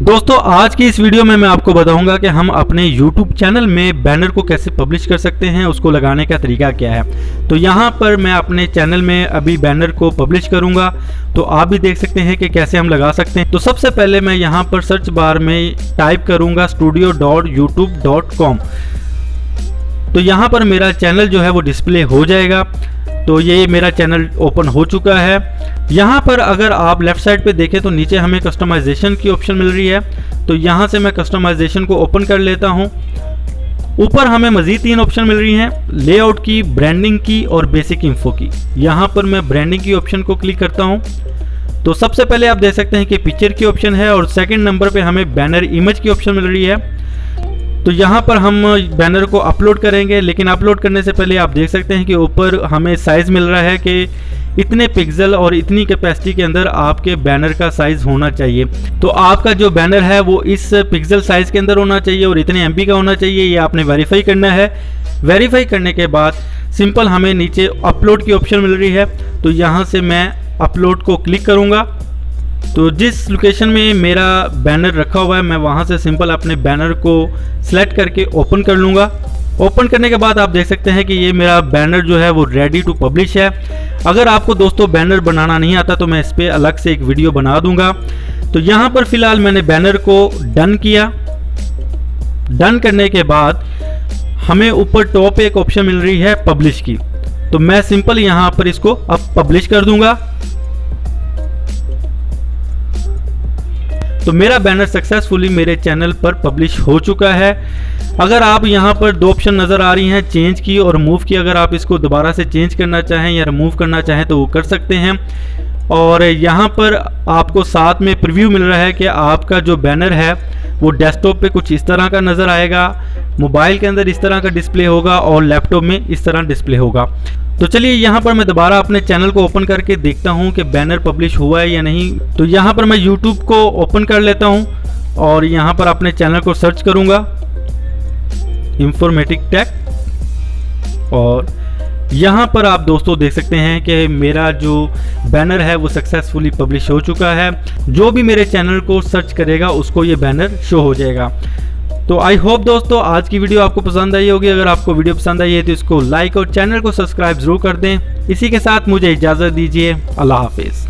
दोस्तों आज की इस वीडियो में मैं आपको बताऊंगा कि हम अपने YouTube चैनल में बैनर को कैसे पब्लिश कर सकते हैं, उसको लगाने का तरीका क्या है। तो यहाँ पर मैं अपने चैनल में अभी बैनर को पब्लिश करूँगा, तो आप भी देख सकते हैं कि कैसे हम लगा सकते हैं। तो सबसे पहले मैं यहाँ पर सर्च बार में टाइप करूँगा studio.youtube.com। तो यहाँ पर मेरा चैनल जो है वो डिस्प्ले हो जाएगा। तो ये मेरा चैनल ओपन हो चुका है। यहाँ पर अगर आप लेफ्ट साइड पे देखें तो नीचे हमें कस्टमाइजेशन की ऑप्शन मिल रही है। तो यहाँ से मैं कस्टमाइजेशन को ओपन कर लेता हूँ। ऊपर हमें मज़ीद 3 ऑप्शन मिल रही हैं, लेआउट की, ब्रांडिंग की और बेसिक इन्फो की। यहाँ पर मैं ब्रांडिंग की ऑप्शन को क्लिक करता हूँ। तो सबसे पहले आप देख सकते हैं कि पिक्चर की ऑप्शन है और सेकंड नंबर पे हमें बैनर इमेज की ऑप्शन मिल रही है। तो यहाँ पर हम बैनर को अपलोड करेंगे, लेकिन अपलोड करने से पहले आप देख सकते हैं कि ऊपर हमें साइज़ मिल रहा है कि इतने पिक्सल और इतनी कैपेसिटी के अंदर आपके बैनर का साइज़ होना चाहिए। तो आपका जो बैनर है वो इस पिक्सल साइज़ के अंदर होना चाहिए और इतने MB का होना चाहिए। ये आपने वेरीफाई करना है। वेरीफाई करने के बाद सिंपल हमें नीचे अपलोड की ऑप्शन मिल रही है। तो यहाँ से मैं अपलोड को क्लिक करूँगा। तो जिस लोकेशन में मेरा बैनर रखा हुआ है मैं वहाँ से सिंपल अपने बैनर को सिलेक्ट करके ओपन कर लूँगा। ओपन करने के बाद आप देख सकते हैं कि ये मेरा बैनर जो है वो रेडी टू पब्लिश है। अगर आपको दोस्तों बैनर बनाना नहीं आता तो मैं इस पर अलग से एक वीडियो बना दूंगा। तो यहाँ पर फिलहाल मैंने बैनर को डन किया। डन करने के बाद हमें ऊपर टॉप एक ऑप्शन मिल रही है पब्लिश की। तो मैं सिंपल यहाँ पर इसको अब पब्लिश कर दूंगा। तो मेरा बैनर सक्सेसफुली मेरे चैनल पर पब्लिश हो चुका है। अगर आप यहाँ पर 2 ऑप्शन नज़र आ रही हैं, चेंज की और मूव की। अगर आप इसको दोबारा से चेंज करना चाहें या रिमूव करना चाहें तो वो कर सकते हैं। और यहाँ पर आपको साथ में प्रीव्यू मिल रहा है कि आपका जो बैनर है वो डेस्कटॉप पे कुछ इस तरह का नज़र आएगा, मोबाइल के अंदर इस तरह का डिस्प्ले होगा और लैपटॉप में इस तरह डिस्प्ले होगा। तो चलिए यहाँ पर मैं दोबारा अपने चैनल को ओपन करके देखता हूँ कि बैनर पब्लिश हुआ है या नहीं। तो यहाँ पर मैं YouTube को ओपन कर लेता हूँ और यहाँ पर अपने चैनल को सर्च करूँगा इंफॉर्मेटिक टेक। और यहाँ पर आप दोस्तों देख सकते हैं कि मेरा जो बैनर है वो सक्सेसफुली पब्लिश हो चुका है। जो भी मेरे चैनल को सर्च करेगा उसको ये बैनर शो हो जाएगा। तो आई होप दोस्तों आज की वीडियो आपको पसंद आई होगी। अगर आपको वीडियो पसंद आई है तो इसको लाइक और चैनल को सब्सक्राइब जरूर कर दें। इसी के साथ मुझे इजाज़त दीजिए। अल्लाह हाफिज़।